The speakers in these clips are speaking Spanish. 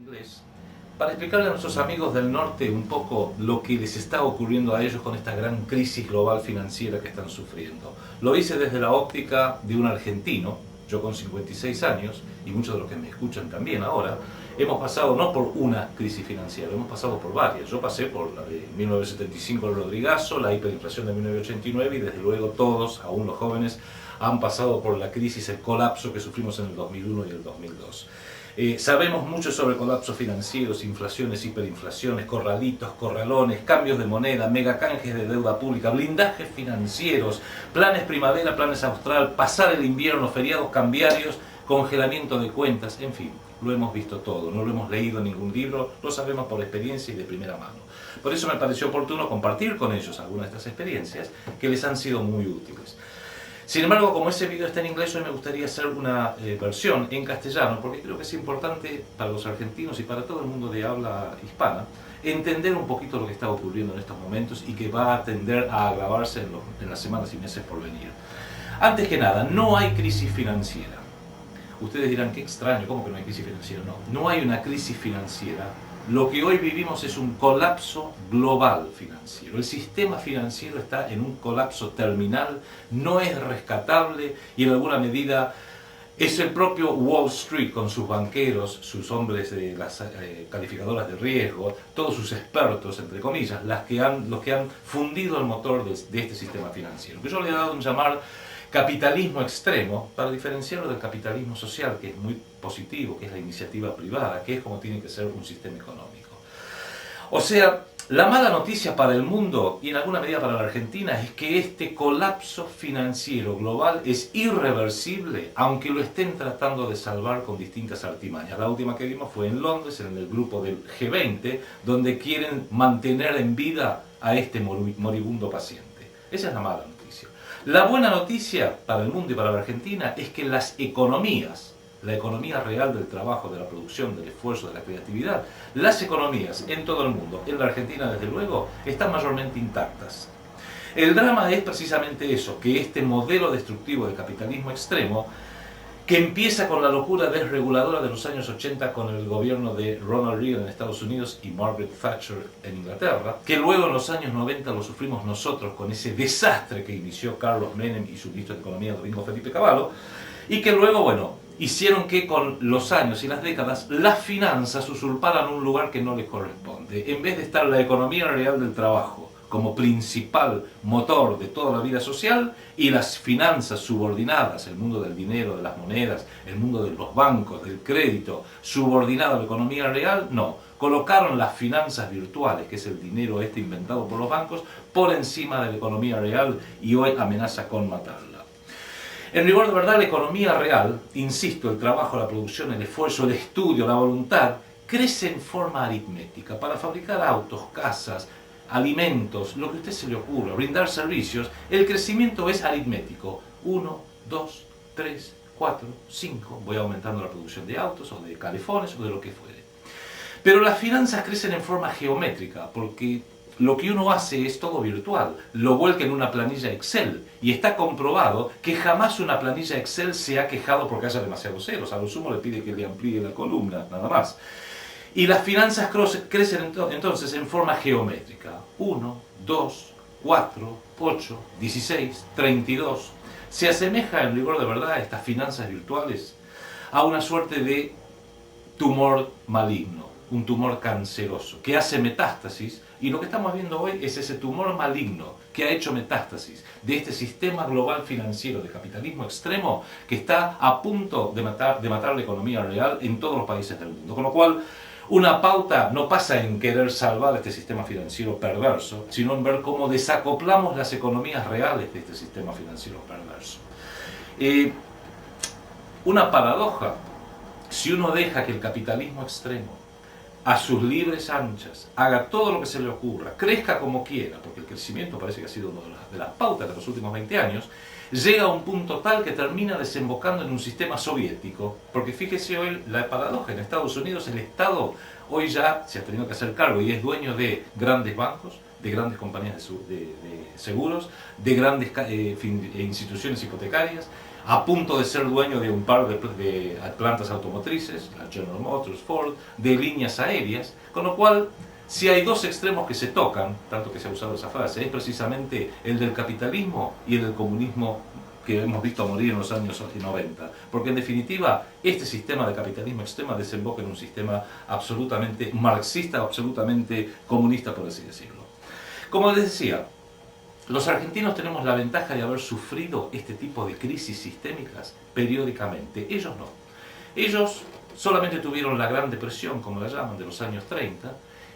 inglés para explicarle a nuestros amigos del norte un poco lo que les está ocurriendo a ellos con esta gran crisis global financiera que están sufriendo. Lo hice desde la óptica de un argentino, yo con 56 años, y muchos de los que me escuchan también ahora, hemos pasado no por una crisis financiera, hemos pasado por varias. Yo pasé por la de 1975, el Rodrigazo, la hiperinflación de 1989 y desde luego todos, aún los jóvenes, han pasado por la crisis, el colapso que sufrimos en el 2001 y el 2002. Sabemos mucho sobre colapsos financieros, inflaciones, hiperinflaciones, corralitos, corralones, cambios de moneda, megacanjes de deuda pública, blindajes financieros, planes primavera, planes austral, pasar el invierno, feriados cambiarios, congelamiento de cuentas, en fin, lo hemos visto todo, no lo hemos leído en ningún libro, lo sabemos por experiencia y de primera mano. Por eso me pareció oportuno compartir con ellos algunas de estas experiencias que les han sido muy útiles. Sin embargo, como ese video está en inglés, hoy me gustaría hacer una versión en castellano, porque creo que es importante para los argentinos y para todo el mundo de habla hispana entender un poquito lo que está ocurriendo en estos momentos y que va a tender a agravarse en las semanas y meses por venir. Antes que nada, no hay crisis financiera. Ustedes dirán, qué extraño, ¿cómo que no hay crisis financiera? No, no hay una crisis financiera. Lo que hoy vivimos es un colapso global financiero. El sistema financiero está en un colapso terminal, no es rescatable y en alguna medida es el propio Wall Street con sus banqueros, sus hombres de las calificadoras de riesgo, todos sus expertos, entre comillas, los que han fundido el motor de este sistema financiero, que yo le he dado un llamar capitalismo extremo, para diferenciarlo del capitalismo social, que es muy positivo, que es la iniciativa privada, que es como tiene que ser un sistema económico. O sea, la mala noticia para el mundo, y en alguna medida para la Argentina, es que este colapso financiero global es irreversible, aunque lo estén tratando de salvar con distintas artimañas. La última que vimos fue en Londres, en el grupo del G20, donde quieren mantener en vida a este moribundo paciente. Esa es la mala noticia. La buena noticia para el mundo y para la Argentina es que las economías, la economía real del trabajo, de la producción, del esfuerzo, de la creatividad, las economías en todo el mundo, en la Argentina desde luego, están mayormente intactas. El drama es precisamente eso, que este modelo destructivo del capitalismo extremo, que empieza con la locura desreguladora de los años 80 con el gobierno de Ronald Reagan en Estados Unidos y Margaret Thatcher en Inglaterra, que luego en los años 90 lo sufrimos nosotros con ese desastre que inició Carlos Menem y su ministro de Economía, Domingo Felipe Cavallo, y que luego, bueno, hicieron que con los años y las décadas las finanzas usurparan un lugar que no les corresponde. En vez de estar la economía real del trabajo como principal motor de toda la vida social y las finanzas subordinadas, el mundo del dinero, de las monedas, el mundo de los bancos, del crédito, subordinado a la economía real, no. Colocaron las finanzas virtuales, que es el dinero inventado por los bancos, por encima de la economía real y hoy amenaza con matarla. En rigor de verdad, la economía real, insisto, el trabajo, la producción, el esfuerzo, el estudio, la voluntad, crece en forma aritmética para fabricar autos, casas, alimentos, lo que a usted se le ocurra, brindar servicios. El crecimiento es aritmético. 1, 2, 3, 4, 5. Voy aumentando la producción de autos o de calefones o de lo que fuere. Pero las finanzas crecen en forma geométrica porque lo que uno hace es todo virtual. Lo vuelca en una planilla Excel y está comprobado que jamás una planilla Excel se ha quejado porque haya demasiados ceros. A lo sumo le pide que le amplíe la columna, nada más. Y las finanzas crecen entonces en forma geométrica. 1, 2, 4, 8, 16, 32. Se asemeja en rigor de verdad a estas finanzas virtuales a una suerte de tumor maligno, un tumor canceroso que hace metástasis, y lo que estamos viendo hoy es ese tumor maligno que ha hecho metástasis de este sistema global financiero de capitalismo extremo que está a punto de matar la economía real en todos los países del mundo. Con lo cual, una pauta no pasa en querer salvar este sistema financiero perverso, sino en ver cómo desacoplamos las economías reales de este sistema financiero perverso. Una paradoja, si uno deja que el capitalismo extremo a sus libres anchas haga todo lo que se le ocurra, crezca como quiera, porque el crecimiento parece que ha sido una de las pautas de los últimos 20 años, llega a un punto tal que termina desembocando en un sistema soviético, porque fíjese hoy la paradoja, en Estados Unidos el Estado hoy ya se ha tenido que hacer cargo y es dueño de grandes bancos, de grandes compañías de seguros, de grandes instituciones hipotecarias, a punto de ser dueño de un par de plantas automotrices, la General Motors, Ford, de líneas aéreas, con lo cual, si hay dos extremos que se tocan, tanto que se ha usado esa frase, es precisamente el del capitalismo y el del comunismo que hemos visto morir en los años 90. Porque en definitiva, este sistema de capitalismo extremo desemboca en un sistema absolutamente marxista, absolutamente comunista, por así decirlo. Como les decía, los argentinos tenemos la ventaja de haber sufrido este tipo de crisis sistémicas periódicamente. Ellos no. Ellos solamente tuvieron la Gran Depresión, como la llaman, de los años 30,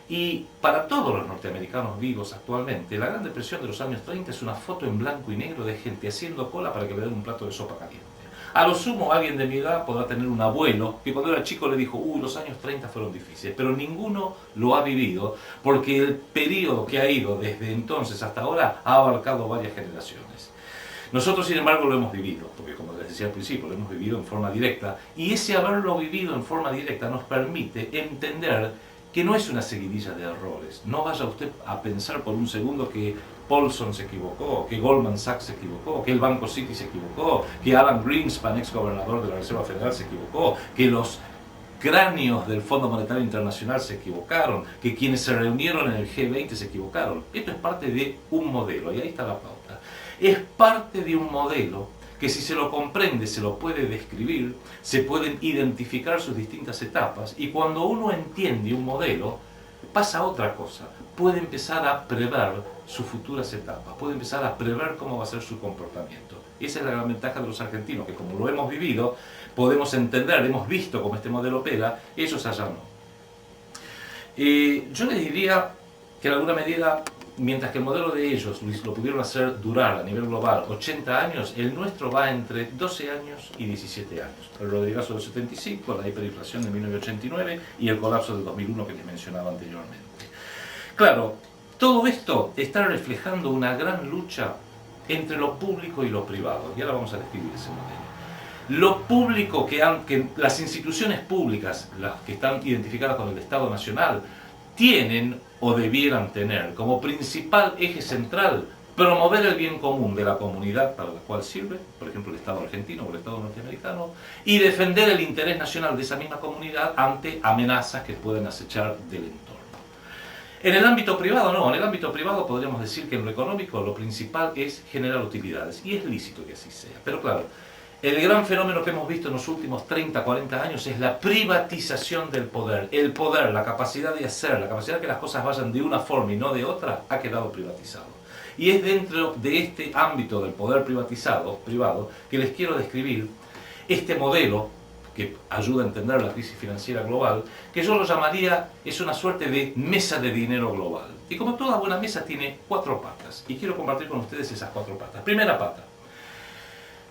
y para todos los norteamericanos vivos actualmente, la Gran Depresión de los años 30 es una foto en blanco y negro de gente haciendo cola para que le den un plato de sopa caliente. A lo sumo, alguien de mi edad podrá tener un abuelo que cuando era chico le dijo, uy, los años 30 fueron difíciles, pero ninguno lo ha vivido porque el periodo que ha ido desde entonces hasta ahora ha abarcado varias generaciones. Nosotros, sin embargo, lo hemos vivido, porque como les decía al principio, lo hemos vivido en forma directa, y ese haberlo vivido en forma directa nos permite entender que no es una seguidilla de errores. No vaya usted a pensar por un segundo que Paulson se equivocó, que Goldman Sachs se equivocó, que el Banco City se equivocó, que Alan Greenspan, ex gobernador de la Reserva Federal, se equivocó, que los cráneos del Fondo Monetario Internacional se equivocaron, que quienes se reunieron en el G20 se equivocaron. Esto es parte de un modelo, y ahí está la pauta. Es parte de un modelo que si se lo comprende, se lo puede describir, se pueden identificar sus distintas etapas, y cuando uno entiende un modelo, pasa otra cosa. Puede empezar a prever sus futuras etapas, puede empezar a prever cómo va a ser su comportamiento. Esa es la gran ventaja de los argentinos, que como lo hemos vivido, podemos entender, hemos visto cómo este modelo opera, ellos allá no. Yo les diría que en alguna medida, mientras que el modelo de ellos lo pudieron hacer durar a nivel global 80 años, el nuestro va entre 12 años y 17 años. El Rodrigazo del 75, la hiperinflación de 1989 y el colapso del 2001 que les mencionaba anteriormente. Claro, todo esto está reflejando una gran lucha entre lo público y lo privado, y ahora vamos a describir ese modelo. Lo público, que las instituciones públicas, las que están identificadas con el Estado Nacional, tienen o debieran tener como principal eje central promover el bien común de la comunidad para la cual sirve, por ejemplo el Estado argentino o el Estado norteamericano, y defender el interés nacional de esa misma comunidad ante amenazas que pueden acechar del entorno. En el ámbito privado no, en el ámbito privado podríamos decir que en lo económico lo principal es generar utilidades, y es lícito que así sea, pero claro, el gran fenómeno que hemos visto en los últimos 30, 40 años es la privatización del poder. El poder, la capacidad de hacer, la capacidad de que las cosas vayan de una forma y no de otra, ha quedado privatizado. Y es dentro de este ámbito del poder privado, que les quiero describir este modelo que ayuda a entender la crisis financiera global, que yo lo llamaría, es una suerte de mesa de dinero global. Y como toda buena mesa tiene 4 patas, y quiero compartir con ustedes esas 4 patas. Primera pata.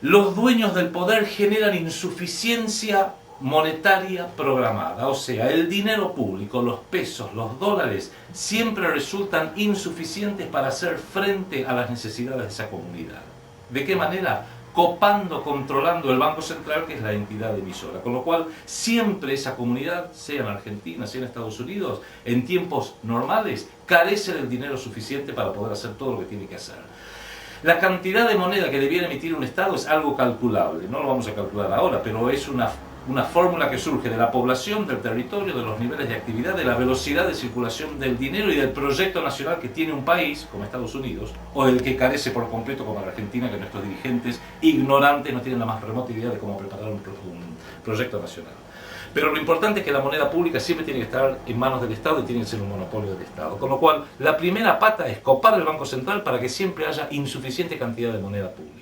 Los dueños del poder generan insuficiencia monetaria programada, o sea, el dinero público, los pesos, los dólares, siempre resultan insuficientes para hacer frente a las necesidades de esa comunidad. ¿De qué manera? Copando, controlando el Banco Central, que es la entidad emisora, con lo cual siempre esa comunidad, sea en Argentina, sea en Estados Unidos, en tiempos normales, carece del dinero suficiente para poder hacer todo lo que tiene que hacer. La cantidad de moneda que debiera emitir un Estado es algo calculable, no lo vamos a calcular ahora, pero es una fórmula que surge de la población, del territorio, de los niveles de actividad, de la velocidad de circulación del dinero y del proyecto nacional que tiene un país como Estados Unidos, o del que carece por completo como la Argentina, que nuestros dirigentes ignorantes no tienen la más remota idea de cómo preparar un proyecto nacional. Pero lo importante es que la moneda pública siempre tiene que estar en manos del Estado y tiene que ser un monopolio del Estado. Con lo cual, la primera pata es copar el Banco Central para que siempre haya insuficiente cantidad de moneda pública.